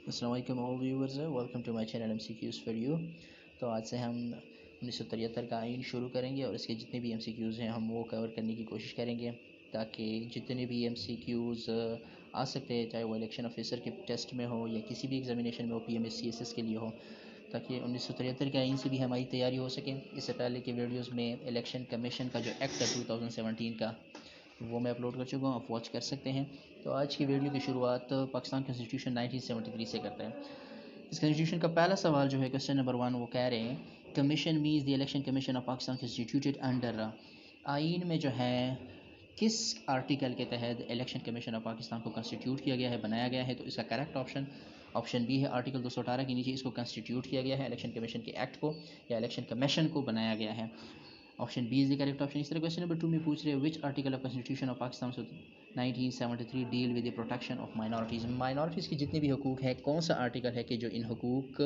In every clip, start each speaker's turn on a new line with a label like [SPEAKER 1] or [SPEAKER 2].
[SPEAKER 1] अस्सलाम वालेकुम all viewers, welcome to my channel MCQs for you. तो आज से हम 1973 का आइन शुरू करेंगे और इसके जितने भी MCQs हैं हम वो कवर करने की कोशिश करेंगे ताकि जितने भी MCQs आ सकते हैं, चाहे वो इलेक्शन ऑफिसर के टेस्ट में हो या किसी भी एग्जामिनेशन में हो, PMS CSS के लिए हो, ताकि 1973 के आइन से भी हमारी तैयारी हो सके। इससे पहले के वीडियोज़ में इलेक्शन कमीशन का जो एक्ट है 2017 का, वो मैं अपलोड कर चुका हूँ, आप वॉच कर सकते हैं। तो आज की वीडियो की शुरुआत पाकिस्तान कॉन्स्टिट्यूशन 1973 से करते हैं। इस कॉन्स्टिट्यूशन का पहला सवाल जो है, क्वेश्चन नंबर 1, वो कह रहे हैं commission means the election commission of Pakistan constituted under. आइन में जो है किस आर्टिकल के तहत इलेक्शन कमीशन ऑफ पाकिस्तान को कॉन्स्टिट्यूट किया गया है, बनाया गया है? तो इसका करेक्ट ऑप्शन बी है, आर्टिकल 218 के नीचे इसको कॉन्स्टिट्यूट किया गया है, इलेक्शन कमीशन के एक्ट को या इलेक्शन कमीशन को बनाया गया है। Option B is the correct option. इस तरह क्वेश्चन नंबर 2 में पूछ रहे हैं which article of constitution of Pakistan 1973 deal with the protection of minorities. Minorities के जितने भी हकूक़ हैं, कौन सा आर्टिकल है कि जो इन हकूक़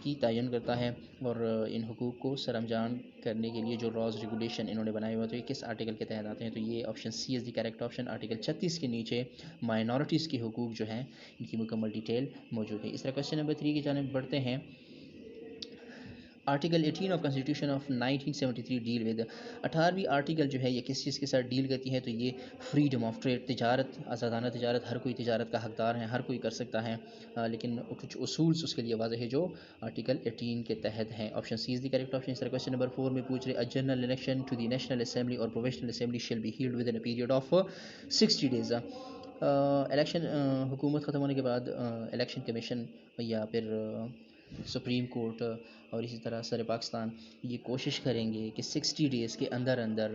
[SPEAKER 1] की तयन करता है और इन हकूक़ को सरअंजाम करने के लिए जो लॉज रेगुलेशन इन्होंने बनाए हुए, तो ये किस आर्टिकल के तहत आते हैं? तो ये option C is the correct option. Article 36 के नीचे माइनॉरिटीज़ के हकूक़ जो हैं इनकी मुकम्मल डिटेल मौजूद है। इस तरह क्वेश्चन नंबर 3 की जानिब बढ़ते हैं। Article 18 of constitution of 1973 deal with. 18वीं आर्टिकल जो है ये किस चीज़ के साथ डील करती है? तो ये फ्रीडम ऑफ ट्रेड, तिजारत, आज़ादाना तिजारत, हर कोई तिजारत का हकदार है, हर कोई कर सकता है, लेकिन कुछ उसूल्स उसके लिए वाज़ेह है जो आर्टिकल 18 के तहत हैं। Option C is the correct option. इस तरह क्वेश्चन नंबर 4 में पूछ रहे, a general election to the national assembly और provisional assembly shall be held within a period of 60 days. Election हुकूमत ख़त्म होने के बाद इलेक्शन कमीशन या फिर सुप्रीम कोर्ट और इसी तरह सर पाकिस्तान ये कोशिश करेंगे कि 60 डेज़ के अंदर अंदर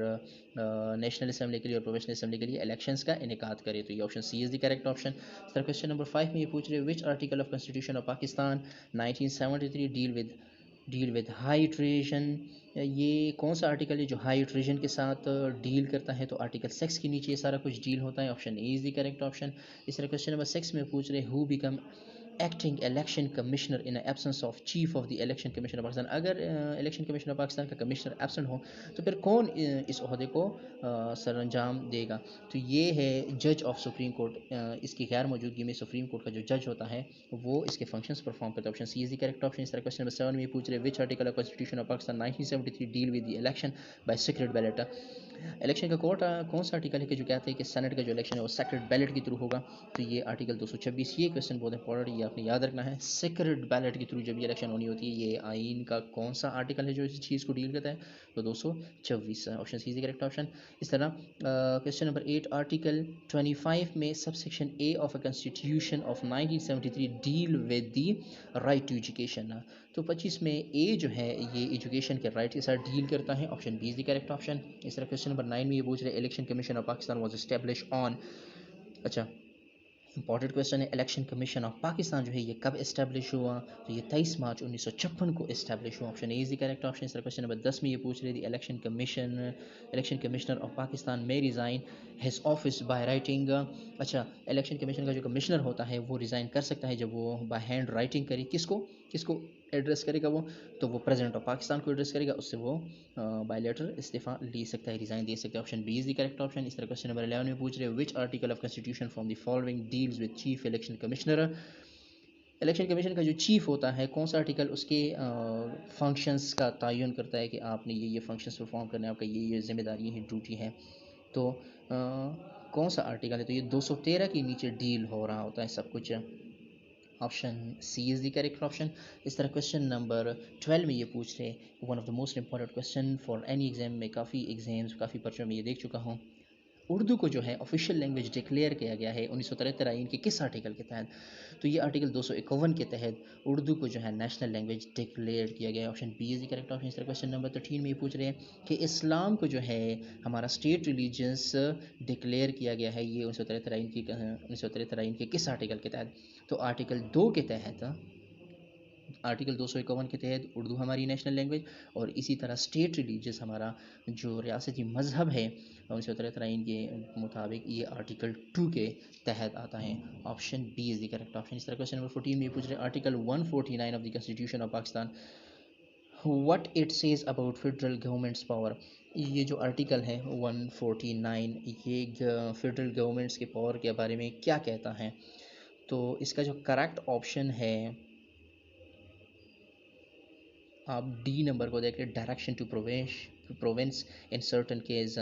[SPEAKER 1] नेशनल असम्बली के लिए और प्रोविजनल असम्बली के लिए इलेक्शंस का इनेकाद करे। तो ये option C is the correct option. Sir question number 5 में ये पूछ रहे, which article of constitution of Pakistan 1973 deal with high treason. ये कौन सा आर्टिकल है जो हाई ट्रेजन के साथ डील करता है? तो आर्टिकल 6 के नीचे ये सारा कुछ डील होता है। Option A is the correct option. इस तरह क्वेश्चन नंबर 6 में पूछ रहे, who become acting election commissioner in absence of chief of the election commission of Pakistan. अगर इलेक्शन कमीशन ऑफ पाकिस्तान का कमिश्नर एब्सेंट हो तो फिर कौन इस ओहदे को सरअंजाम देगा? तो ये है जज ऑफ सुप्रीम कोर्ट। इसकी गैर मौजूदगी में सुप्रीम कोर्ट का जो जज होता है वो इसके फंक्शंस परफॉर्म करता है। Option C is the correct option. इस तरह क्वेश्चन नंबर 7 में पूछ रहे, which article of constitution of Pakistan 1973 deal with the election by secret ballot. Election का कौन सा आर्टिकल है कि जो कहते हैं कि सेनेट का जो इलेक्शन है वो सेक्रेट बैलेट के थ्रू होगा? तो ये आर्टिकल 226। ये क्वेश्चन बहुत इंपॉर्टेंट, ये आपने याद रखना है। सेक्रेट बैलेट के थ्रू जब ये इलेक्शन होनी होती है, ये आइन का कौन सा आर्टिकल है जो इस चीज़ को डील करता है? तो 226, option C is correct option. इस तरह क्वेश्चन नंबर 8, आर्टिकल 25 में subsection A of a constitution of 1973 deal with the right to education. तो 25 में ए जो है ये एजुकेशन के राइट के साथ डील करता है। Option B is the correct option. इस तरह क्वेश्चन नंबर 9 में ये पूछ रहे, election commission of Pakistan was establish on. अच्छा, इंपॉर्टेंट क्वेश्चन है, इलेक्शन कमीशन ऑफ पाकिस्तान जो है ये कब इस्टेब्लिश हुआ? तो ये 23 मार्च 1956 को इस्टेब्लिश हुआ। Option A is the correct option. इस तरह क्वेश्चन नंबर 10 में ये पूछ रहे थे, इलेक्शन कमिश्नर ऑफ पाकिस्तान में resign his office by writing. अच्छा, इलेक्शन कमीशन का जो कमिश्नर होता है वो रिज़ाइन कर सकता है जब वो बाय हैंड राइटिंग करे। किसको एड्रेस करेगा वो? तो वो प्रेसिडेंट ऑफ पाकिस्तान को एड्रेस करेगा, उससे वो बाय लेटर इस्तीफ़ा ले सकता है, रिज़ाइन दे सकता है। Option B is the correct option. इस तरह क्वेश्चन नंबर 11 में पूछ रहे, which article of constitution from the following deals with chief election commissioner. Election commission का जो चीफ होता है, कौन सा आर्टिकल उसके फंक्शंस का तयन करता है कि आपने ये फंक्शंस परफॉर्म करने, आपका ये जिम्मेदारी है, ड्यूटी है? तो कौन सा आर्टिकल है? तो ये 213 के नीचे डील हो रहा होता है सब कुछ। Option C is the correct option. इस तरह क्वेश्चन नंबर 12 में ये पूछ रहे, one of the most important question for any exam में, काफ़ी पर्चों में ये देख चुका हूँ। उर्दू को जो है ऑफिशियल लैंग्वेज डिक्लेयर किया गया है 1973 आइन के किस आर्टिकल के तहत? तो ये आर्टिकल 251 के तहत उर्दू को जो है नेशनल लैंग्वेज डिक्लेयर किया गया है। Option B is the correct option. इस तरह क्वेश्चन नंबर 13 में ये पूछ रहे हैं कि इस्लाम को जो है हमारा स्टेट रिलीजियंस डिक्लेयर किया गया है, ये 1973 आइन के किस आर्टिकल के तहत? तो आर्टिकल 2 के तहत, आर्टिकल 251 के तहत उर्दू हमारी नेशनल लैंग्वेज, और इसी तरह स्टेट रिलीजियस हमारा जो रियासती मज़हब है 1973 आइन के मुताबिक ये आर्टिकल 2 के तहत आता है। Option B is the correct option. इस तरह क्वेश्चन नंबर 14 में पूछ रहे, article 149 of the constitution of Pakistan, what it says about federal government's power. ये जो आर्टिकल है 149, ये फेडरल गवर्नमेंट्स के पावर के बारे में क्या कहता है? तो इसका जो करेक्ट ऑप्शन है, आप डी नंबर को देखें, direction to province in certain case.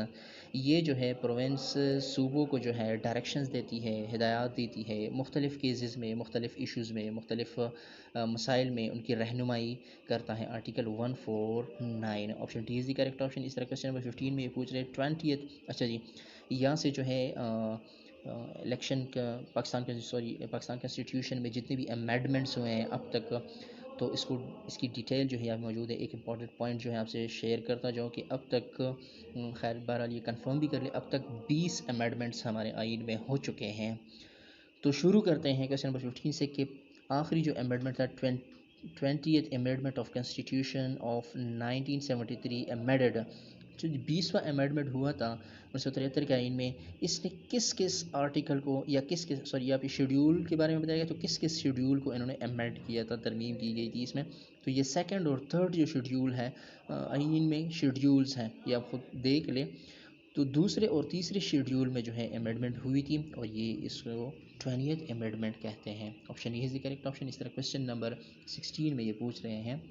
[SPEAKER 1] ये जो है प्रोविंस सूबों को जो है डायरेक्शंस देती है, हिदायत देती है, मुख्तलिफ़ केसेस में, मुख्तलिफ़ इश्यूज़ में, मुख्तलिफ़ मसाइल में उनकी रहनुमाई करता है। Article 149 option D is the correct option. इस तरह क्वेश्चन नंबर 15 में ये पूछ रहे हैं 20th, अच्छा जी, यहाँ से जो है इलेक्शन का पाकिस्तान कॉन्स्टिट्यूशन में जितने भी अमेंडमेंट्स हुए हैं अब तक, तो इसकी डिटेल जो है यहाँ मौजूद है। एक इंपॉर्टेंट पॉइंट जो है आपसे शेयर करता जाऊँ कि अब तक, खैर बहरहाल ये कंफर्म भी कर ले, अब तक 20 अमेंडमेंट्स हमारे आइन में हो चुके हैं। तो शुरू करते हैं क्वेश्चन नंबर 15 से कि आखिरी जो अमेंडमेंट था 20th amendment of constitution of 1973 amended, जो 20वां अमेंडमेंट हुआ था 1973 के आइन में, इसने किस किस आर्टिकल को या किस किस सॉरी यहाँ पे शेड्यूल के बारे में बताया गया, तो किस किस शेड्यूल को इन्होंने अमेंड किया था, तरमीम की गई थी इसमें। तो ये सेकंड और थर्ड जो शेड्यूल है, आइन में शेड्यूल्स हैं, ये आप खुद देख लें। तो दूसरे और तीसरे शेड्यूल में जो है अमेंडमेंट हुई थी और ये इसको 20th अमेंडमेंट कहते हैं। Option A is the correct option. इस तरह क्वेश्चन नंबर 16 में ये पूछ रहे हैं,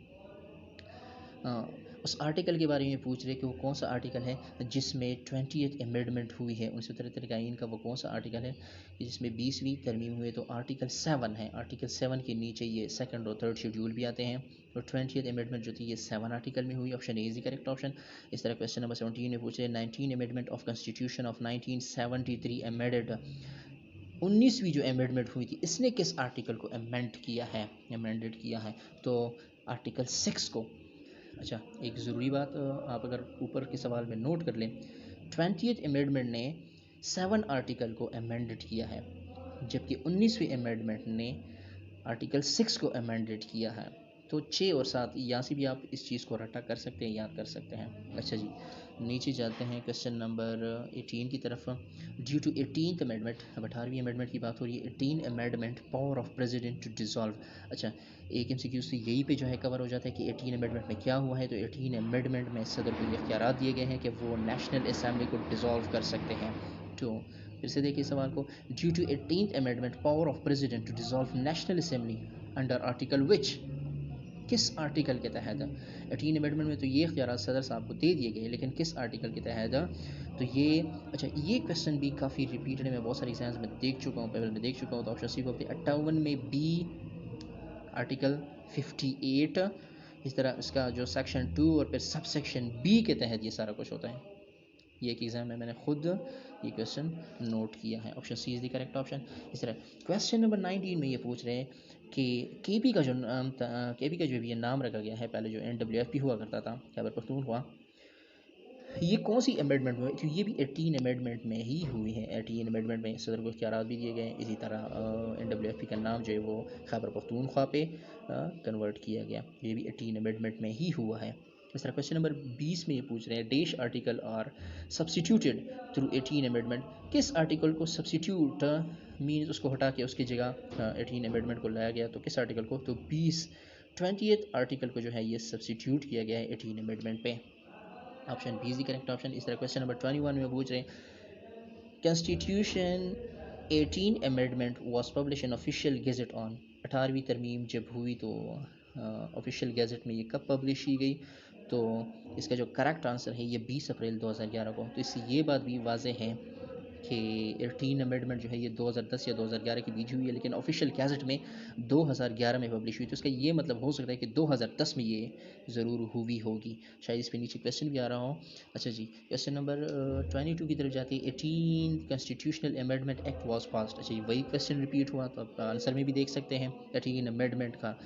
[SPEAKER 1] उस आर्टिकल के बारे में पूछ रहे हैं कि वो कौन सा आर्टिकल है जिसमें 20th अमेंडमेंट हुई है 1973 के आइन का, वो कौन सा आर्टिकल है जिसमें 20वीं तरमीम हुई है। तो आर्टिकल 7 है। आर्टिकल 7 के नीचे ये सेकंड और थर्ड शेड्यूल भी आते हैं। तो 20th अमेंडमेंट जो थी ये 7 आर्टिकल में हुई। Option A is the correct option. इस तरह क्वेश्चन नंबर 17 में पूछ रहे हैं 19 amendment of constitution of 1973 amended, 19वीं जो अमेंडमेंट हुई थी इसने किस आर्टिकल को अमेंडेड किया है, तो आर्टिकल 6 को। अच्छा, एक ज़रूरी बात आप अगर ऊपर के सवाल में नोट कर लें, 20th अमेंडमेंट ने 7 आर्टिकल को अमेंडेड किया है, जबकि 19वीं अमेंडमेंट ने आर्टिकल 6 को अमेंडेड किया है। तो 6 और 7 यहाँ से भी आप इस चीज़ को रटा कर सकते हैं, याद कर सकते हैं। अच्छा जी, नीचे जाते हैं क्वेश्चन नंबर 18 की तरफ। ड्यू टू 18th अमेंडमेंट, अब 18वीं अमेंडमेंट की बात हो रही है, 18 amendment power of president to dissolve. अच्छा, एक MCQ से यही पे जो है कवर हो जाता है कि 18 अमेंडमेंट में क्या हुआ है। तो 18 अमेंडमेंट में सदर को ये इख्तियार दिए गए हैं कि वो नेशनल असम्बली को डिसॉल्व कर सकते हैं। तो फिर से देखिए सवाल को, due to 18th amendment power of president to dissolve national assembly under article which, किस आर्टिकल के तहत। 18 अमेंडमेंट में तो ये इख्तियार सदर साहब को दे दिए गए, लेकिन किस आर्टिकल के तहत, तो ये, अच्छा ये क्वेश्चन भी काफ़ी रिपीटेड मैं बहुत सारी एग्जाम्स में देख चुका हूँ, पहले में देख चुका हूँ। तो ऑप्शन सी को 58 में बी आर्टिकल 58, इस तरह इसका जो सेक्शन 2 और फिर सब सेक्शन बी के तहत ये सारा कुछ होता है। ये एक एग्ज़ाम में मैंने खुद ये क्वेश्चन नोट किया है। Option C is the correct option. इस तरह क्वेश्चन नंबर 19 में ये पूछ रहे हैं कि केपी का जो नाम था, केपी का जो भी ये नाम रखा गया है, पहले जो NWFP हुआ करता था, खैबर पख्तूनख्वा, ये कौन सी अमेंडमेंट में, क्योंकि ये भी 18 अमेंडमेंट में ही हुई है। 18 अमेंडमेंट में सदर को इख्तियार भी दिए गए। इसी तरह NWFP का नाम जो है वो खैबर पख्तूनख्वा पे कन्वर्ट किया गया। ये भी 18 अमेंडमेंट में ही हुआ है। इस तरह क्वेश्चन नंबर 20 में ये पूछ रहे हैं, dash article are substituted through 18 amendment, किस आर्टिकल को सब्सिट्यूट मीन्स उसको हटा के उसकी जगह 18 अमेंडमेंट को लाया गया, तो किस आर्टिकल को, तो 20th आर्टिकल को जो है ये सब्सिट्यूट किया गया है 18 अमेंडमेंट पे। Option B is the correct option. इस तरह क्वेश्चन नंबर 21 में पूछ रहे हैं, constitution 18 amendment was publish in official gazette on, 18वीं तरमीम जब हुई तो ऑफिशियल गेजेट में ये कब पब्लिश की गई, तो इसका जो करेक्ट आंसर है ये 20 अप्रैल 2011 को। तो इससे ये बात भी वाज़ेह है कि 18 अमेंडमेंट जो है ये 2010 या 2011 के बीच हुई है, लेकिन ऑफिशियल गैजेट में 2011 में पब्लिश हुई। तो इसका ये मतलब हो सकता है कि 2010 में ये ज़रूर हुई होगी, शायद इस पे नीचे क्वेश्चन भी आ रहा हो। अच्छा जी, क्वेश्चन नंबर 22 की तरफ जाते हैं, 18 constitutional amendment act was passed. अच्छा, वही क्वेश्चन रिपीट हुआ, तो आप आंसर में भी देख सकते हैं। 18 अमेंडमेंट का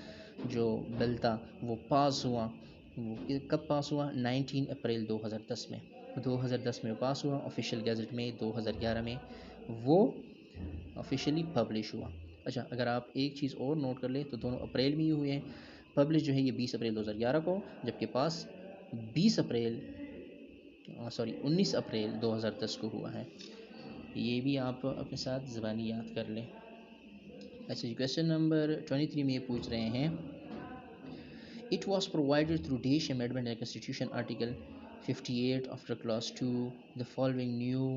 [SPEAKER 1] जो बिल था वो पास हुआ, वो कब पास हुआ, 19 अप्रैल 2010 में। 2010 में पास हुआ, ऑफिशियल गैजेट में 2011 में वो ऑफिशियली पब्लिश हुआ। अच्छा, अगर आप एक चीज़ और नोट कर लें तो दोनों अप्रैल में ही हुए हैं। पब्लिश जो है ये 20 अप्रैल 2011 को, जबकि पास 19 अप्रैल 2010 को हुआ है। ये भी आप अपने साथ ज़बानी याद कर लें। अच्छा जी, क्वेश्चन नंबर 23 में ये पूछ रहे हैं, It was provided through Danish Amendment and Constitution Article 58 after Clause 2 the following new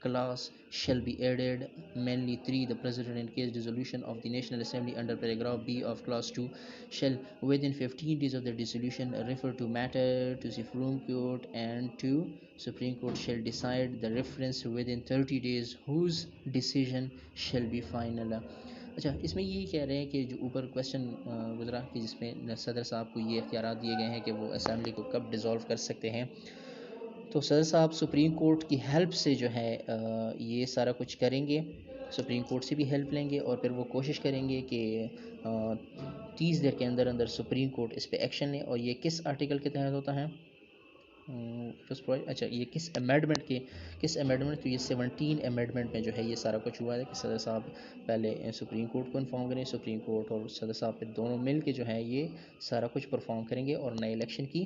[SPEAKER 1] clause shall be added. Mainly 3, the president in case dissolution of the National Assembly under paragraph B of clause 2 shall within 15 days of the dissolution refer to matter to the Supreme Court, and 2, Supreme Court shall decide the reference within 30 days whose decision shall be final. अच्छा, इसमें ये कह रहे हैं कि जो ऊपर question गुजरा कि जिसमें सदर साहब को ये इख्तियारात दिए गए हैं कि वो असेंबली को कब डिज़ोल्व कर सकते हैं, तो सदर साहब सुप्रीम कोर्ट की हेल्प से जो है ये सारा कुछ करेंगे, सुप्रीम कोर्ट से भी हेल्प लेंगे और फिर वो कोशिश करेंगे कि 30 दिन के अंदर अंदर सुप्रीम कोर्ट इस पर एक्शन ले। और ये किस आर्टिकल के तहत होता है? अच्छा, ये किस अमेंडमेंट तो ये 17 अमेंडमेंट में जो है ये सारा कुछ हुआ है कि सदर साहब पहले सुप्रीम कोर्ट को इन्फॉर्म करें, सुप्रीम कोर्ट और सदर साहब फिर दोनों मिल के जो है ये सारा कुछ परफॉर्म करेंगे और नए इलेक्शन की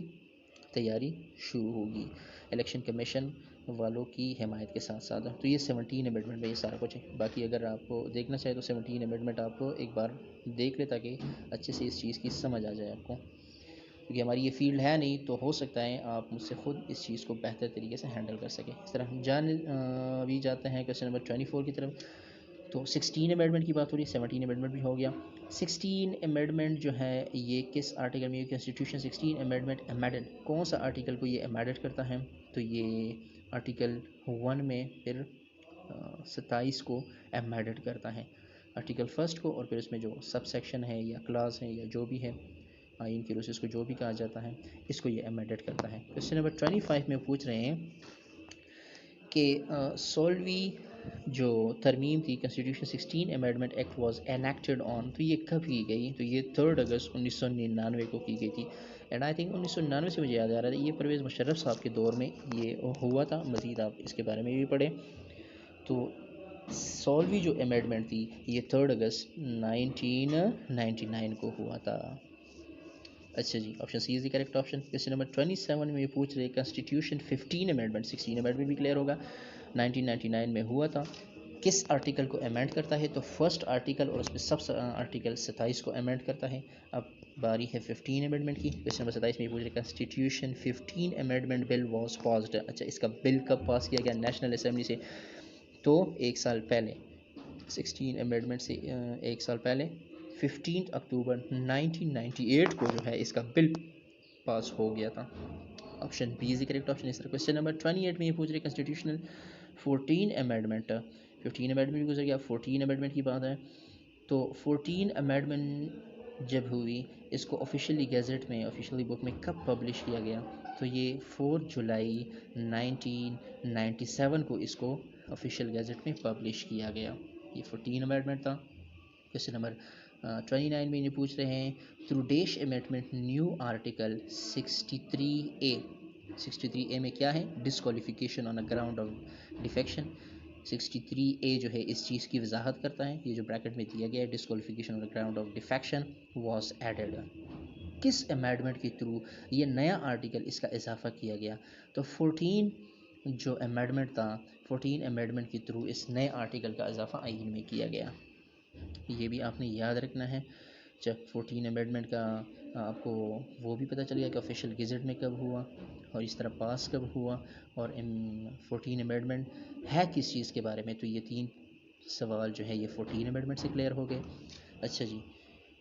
[SPEAKER 1] तैयारी शुरू होगी इलेक्शन कमीशन वालों की हिमायत के साथ साथ। तो ये 17 अमेंडमेंट में ये सारा कुछ है। बाकी अगर आपको देखना चाहे तो 17 अमेंडमेंट आप एक बार देख ले ताकि अच्छे से इस चीज़ की समझ आ जाए आपको, क्योंकि हमारी ये फील्ड है नहीं, तो हो सकता है आप मुझसे ख़ुद इस चीज़ को बेहतर तरीके से हैंडल कर सकें। इस तरह अभी जाते हैं क्वेश्चन नंबर 24 की तरफ। तो 16 अमेंडमेंट की बात हो रही है, 17 अमेंडमेंट भी हो गया। 16 अमेंडमेंट जो है ये किस आर्टिकल में? कॉन्स्टिट्यूशन 16 अमेंडमेंट अमेंडेड, कौन सा आर्टिकल को ये अमेंडेड करता है? तो ये आर्टिकल 1 में फिर 27 को अमेंडेड करता है, आर्टिकल 1 को, और फिर उसमें जो सब सेक्शन है या क्लास है या जो भी है आइन की रूस को जो भी कहा जाता है, इसको ये अमेंडेड करता है। क्वेश्चन नंबर 25 में पूछ रहे हैं कि 16वीं जो तरमीम थी constitution 16 amendment act was enacted on, तो ये कब की गई? तो ये 3 अगस्त 1999 को की गई थी। एंड आई थिंक 1999 से मुझे याद आ रहा था ये परवेज़ मुशर्रफ साहब के दौर में ये हुआ था। मज़ीद आप इसके बारे में भी पढ़ें। तो 16वीं जो अमेंडमेंट थी ये 3 अगस्त 1999 को हुआ था। अच्छा जी, option C is the correct option. Question number 27 में ये पूछ रहे कॉन्स्टिट्यूशन 15 अमेंडमेंट, 16 अमेंडमेंट भी क्लियर होगा, 1999 में हुआ था, किस आर्टिकल को अमेंड करता है? तो फर्स्ट आर्टिकल और उसमें सब आर्टिकल 27 को अमेंड करता है। अब बारी है 15 अमेंडमेंट की। क्वेश्चन नंबर 27 में ये पूछ रहे constitution 15 amendment bill was passed. अच्छा, इसका बिल कब पास किया गया नेशनल असेंबली से? तो 1 साल पहले, 16 अमेंडमेंट से 1 साल पहले 15 अक्टूबर 1998 को जो है इसका बिल पास हो गया था। Option B is the correct option. इस तरह क्वेश्चन नंबर 28 में ये पूछ रहे कॉन्स्टिट्यूशनल 14 अमेंडमेंट, 15 अमेंडमेंट गुजर गया, 14 अमेंडमेंट की बात है। तो 14 अमेंडमेंट जब हुई इसको ऑफिशियली गैजेट में, ऑफिशियली बुक में कब पब्लिश किया गया? तो ये 4 जुलाई 1997 को इसको ऑफिशियल गैजेट में पब्लिश किया गया। ये 14 अमेंडमेंट था। क्वेश्चन नंबर 29 में ये पूछ रहे हैं through dash amendment new article 63A। 63A में क्या है? Disqualification on a ground of defection. 63A जो है इस चीज़ की वजाहत करता है, ये जो ब्रैकेट में दिया गया है disqualification on the ground of defection was added. किस अमेंडमेंट के थ्रू ये नया आर्टिकल इसका इजाफा किया गया? तो 14 जो अमेंडमेंट था, 14 अमेंडमेंट के थ्रू इस नए आर्टिकल का इजाफा आइन में किया गया। ये भी आपने याद रखना है। जब 14 अमेंडमेंट का आपको वो भी पता चलेगा कि ऑफिशियल गेजेट में कब हुआ और इस तरह पास कब हुआ, और 14 अमेंडमेंट है किस चीज़ के बारे में। तो ये 3 सवाल जो है ये 14 अमेंडमेंट से क्लियर हो गए। अच्छा जी,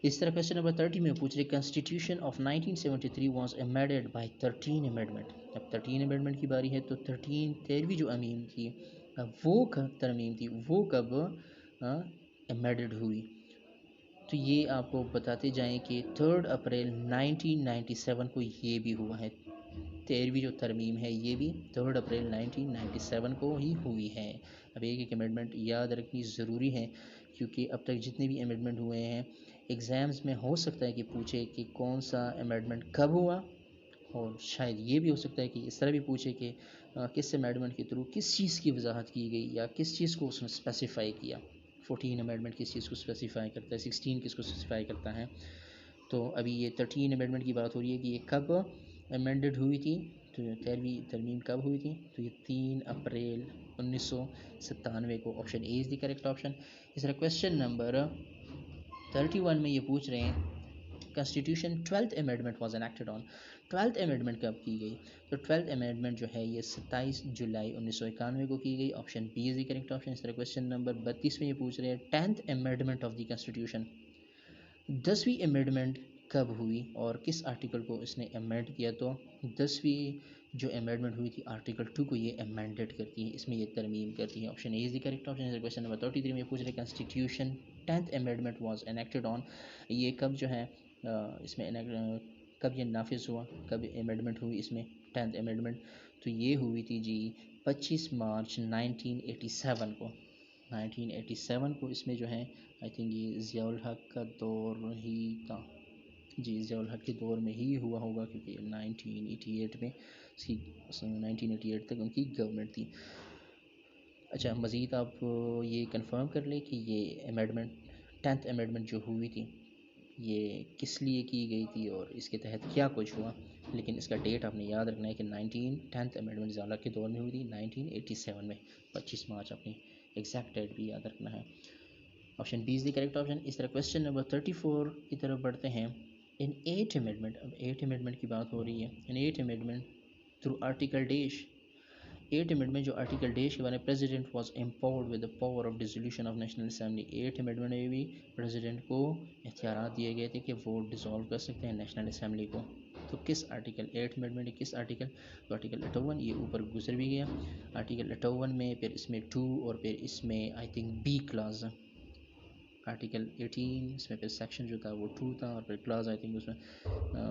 [SPEAKER 1] इस तरह क्वेश्चन नंबर 30 में पूछ रहे constitution of 1973 was amended bye 13 amendment. अब 13 अमेंडमेंट की बारी है। तो 13वीं जो अमीम थी वो तरमीम थी वो कब अमेंडेड हुई? तो ये आपको बताते जाएं कि 3 अप्रैल 1997 को ये भी हुआ है। 13वीं जो तरमीम है ये भी 3 अप्रैल 1997 को ही हुई है। अब एक अमेंडमेंट याद रखनी ज़रूरी है, क्योंकि अब तक जितने भी अमेंडमेंट हुए हैं एग्ज़ाम्स में हो सकता है कि पूछे कि कौन सा अमेंडमेंट कब हुआ, और शायद ये भी हो सकता है कि इस तरह भी पूछे कि किस अमेंडमेंट के थ्रू किस चीज़ की वजाहत की गई या किस चीज़ को उसने स्पेसिफ़ाई किया। 14 अमेंडमेंट किस चीज़ को स्पेसिफ़ाई करता है, 16 किस को स्पेसिफ़ाई करता है। तो अभी ये 13 अमेंडमेंट की बात हो रही है कि ये कब अमेंडेड हुई थी, तो 13वीं तरमीम कब हुई थी? तो ये 3 अप्रैल 1997 को। Option A is the correct option. इस तरह क्वेश्चन नंबर 31 में ये पूछ रहे हैं constitution 12th amendment was enacted on. 12th amendment कब की गई? तो 12th अमेंडमेंट जो है ये 27 जुलाई 1991 को की गई। Option B is the correct option. इस तरह क्वेश्चन नंबर 32 में ये पूछ रहे हैं 10th amendment of the constitution, 10वीं अमेंडमेंट कब हुई और किस आर्टिकल को इसने अमेंड किया? तो 10वीं जो अमेंडमेंट हुई थी आर्टिकल 2 को ये अमेंडेड करती है, इसमें ये तरमीम करती है। Option A is the correct option. Question number 33 में पूछ रहे constitution 10th amendment was enacted on, ये कब जो है इसमें कब ये नाफिज हुआ, कब अमेंडमेंट हुई इसमें 10th अमेंडमेंट? तो ये हुई थी जी 25 मार्च 1987 को। 1987 को इसमें जो है आई थिंक ये ज़ियाउल हक का दौर ही था जी, ज़ियाउल हक के दौर में ही हुआ होगा क्योंकि 1988 में इसकी 1988 तक उनकी गवर्नमेंट थी। अच्छा, मज़ीद आप ये कंफर्म कर लें कि ये अमेंडमेंट 10th अमेंडमेंट जो हुई थी ये किस लिए की गई थी और इसके तहत क्या कुछ हुआ, लेकिन इसका डेट आपने याद रखना है कि 10th अमेंडमेंट ज़ियाउल हक के दौर में हुई थी 1987 में, 25 मार्च। अपनी एग्जैक्ट डेट भी याद रखना है। Option B is the correct option. इस तरह क्वेश्चन नंबर 34 की तरफ बढ़ते हैं। इन 8th अमेंडमेंट, अब 8th अमेंडमेंट की बात हो रही है। इन 8th amendment through article dash, 8th amendment जो आर्टिकल डैश के बारे में president was empowered with the power of dissolution of national assembly. 8th amendment में भी प्रेसिडेंट को इख्तियारात दिए गए थे कि वो डिसॉल्व कर सकते हैं नेशनल असेंबली को। तो किस आर्टिकल 8th अमेंडमेंट किस आर्टिकल? तो आर्टिकल 58, ये ऊपर गुजर भी गया। आर्टिकल 58 में फिर इसमें 2 और फिर इसमें I think B class, article 18 इसमें फिर सेक्शन जो था वो 2 था और फिर क्लास आई थिंक उसमें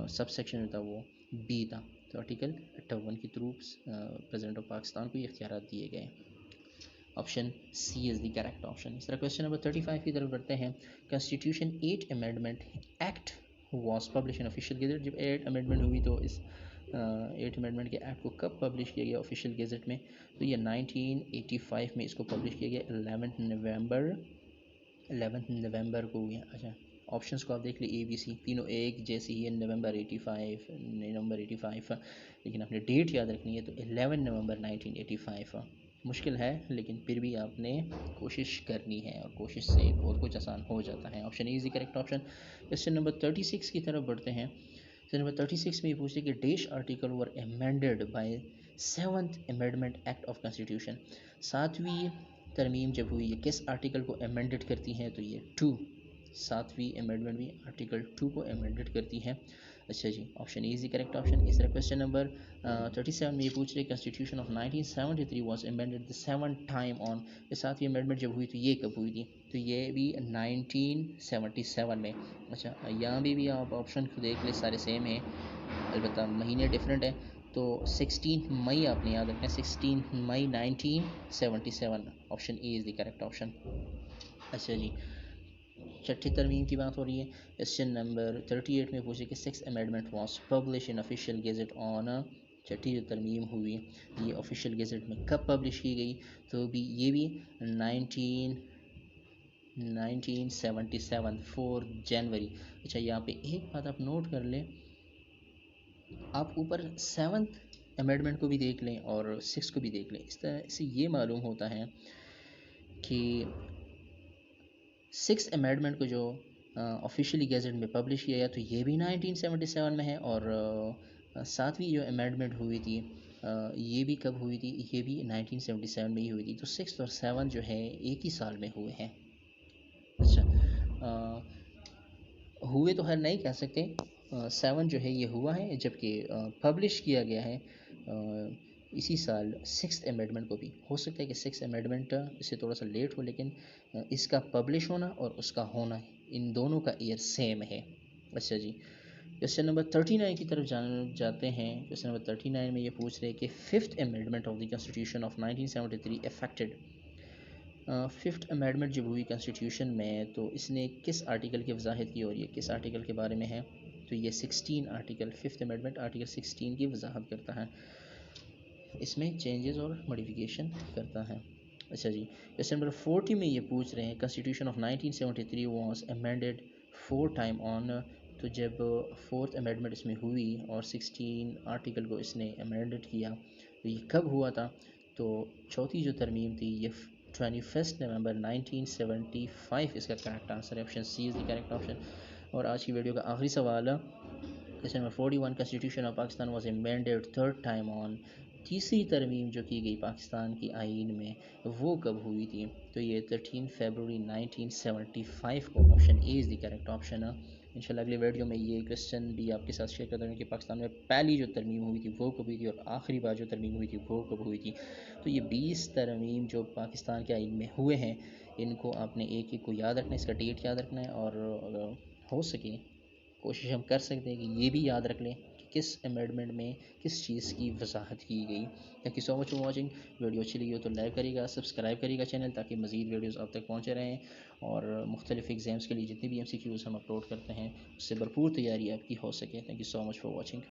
[SPEAKER 1] सब सेक्शन जो था वो बी था। तो आर्टिकल 58 के थ्रू प्रेसिडेंट ऑफ पाकिस्तान को ये इख्तियारात दिए गए। Option C is the correct option. इस तरह क्वेश्चन नंबर 35 की तरफ बढ़ते हैं। Constitution 8 amendment act was publish in official gazette. जब 8 अमेंडमेंट हुई तो इस 8 अमेंडमेंट के एक्ट को कब पब्लिश किया गया ऑफिशियल गेजेट में? तो ये 1985 में इसको पब्लिश किया गया 11 नवंबर को हुआ। अच्छा, ऑप्शंस को आप देख लीजिए, ए बी सी तीनों एक जैसी ही है, नवंबर 85, लेकिन आपने डेट याद रखनी है। तो 11 नवंबर 1985। मुश्किल है लेकिन फिर भी आपने कोशिश करनी है और कोशिश से बहुत कुछ आसान हो जाता है। Option A is the correct option. Question number 36 की तरफ बढ़ते हैं। क्वेश्चन नंबर 36 में ये पूछते हैं कि dash article were amended by 7th amendment act of constitution. 7वीं तरमीम जब हुई, ये किस आर्टिकल को अमेंडेड करती हैं? तो ये 2, 7वीं अमेंडमेंट भी आर्टिकल 2 को अमेंडेड करती हैं। अच्छा जी, option A is the correct option. इस तरह क्वेश्चन नंबर 37 में ये पूछ रहे constitution of 1973 was amended the 7th time on. ये 7वीं अमेंडमेंट जब हुई तो ये कब हुई थी? तो ये भी 1977 में। अच्छा, यहाँ भी आप ऑप्शन देख ले, सारे सेम हैं, अलबत्ता महीने डिफरेंट है। तो 16 मई आपने याद रखना है, 16 मई 1977। Option A is the correct option. अच्छा जी, छठी तरमीम की बात हो रही है। क्वेश्चन नंबर 38 में पूछे कि 6th amendment was publish in official gazette on. छठी जो तरमीम हुई ये ऑफिशियल गेजेट में कब पब्लिश की गई? तो भी ये भी 1977, 4 जनवरी। अच्छा, यहाँ पे एक बात आप नोट कर लें, आप ऊपर 7th अमेंडमेंट को भी देख लें और 6 को भी देख लें। इस तरह से ये मालूम होता है कि 6th अमेंडमेंट को जो ऑफिशियली गैजेट में पब्लिश किया गया तो ये भी 1977 में है, और 7वीं जो अमेंडमेंट हुई थी ये भी कब हुई थी? ये भी 1977 में ही हुई थी। तो 6 और 7 जो है एक ही साल में हुए हैं। अच्छा, हुए तो हर नहीं कह सकते, 7 जो है ये हुआ है, जबकि पब्लिश किया गया है इसी साल 6th अमेंडमेंट को भी। हो सकता है कि 6th अमेंडमेंट इससे थोड़ा सा लेट हो, लेकिन इसका पब्लिश होना और उसका होना इन दोनों का ईयर सेम है। अच्छा जी, क्वेश्चन नंबर 39 की तरफ जाते हैं। क्वेश्चन नंबर 39 में ये पूछ रहे हैं कि 5th amendment of the constitution of 1973 affected. 5th amendment जब हुई कॉन्स्टिट्यूशन में तो इसने किस आर्टिकल की वजाहत की और ये किस आर्टिकल के बारे में है? तो ये 16 आर्टिकल, 5th अमेंडमेंट आर्टिकल 16 की वजाहत करता है, इसमें चेंजेस और मॉडिफिकेशन करता है। अच्छा जी, क्वेश्चन नंबर 40 में ये पूछ रहे हैं constitution of 1973 was amended 4 time on. तो जब 4th अमेंडमेंट इसमें हुई और 16 आर्टिकल को इसने अमेंडेड किया तो ये कब हुआ था? तो चौथी जो तरमीम थी ये 21 नवंबर 1975 इसका करेक्ट आंसर है। Option C is the correct option. और आज की वीडियो का आखिरी सवाल, question number 41, constitution of Pakistan was amended third time on, तीसरी तरमीम जो की गई पाकिस्तान की आइन में वो कब हुई थी? तो ये 13 फरवरी 1975 को, option A is the correct option है। इंशाल्लाह अगले वीडियो में ये क्वेश्चन भी आपके साथ शेयर करता हूँ कि पाकिस्तान में पहली जो तरमीम हुई थी वो कब हुई थी और आखिरी बार जो तरमीम हुई थी वो कब हुई थी। तो ये 20 तरमीम जो पाकिस्तान के आइन में हुए हैं, इनको आपने एक एक को याद रखना है, इसका डेट याद रखना है, और अगर हो सके कोशिश हम कर सकते हैं कि ये भी याद रख लें कि किस अमेंडमेंट में किस चीज़ की वजाहत की गई। Thank you so much for watching. Video अच्छी लगी हो तो लाइक करिएगा, सब्सक्राइब करिएगा चैनल, ताकि मज़ीद वीडियोस आप तक पहुँचे रहें, और मुख्तलिफ़ एग्ज़ाम्स के लिए जितने भी MCQs हम अपलोड करते हैं उससे भरपूर तैयारी आपकी हो सके। Thank you so much for watching.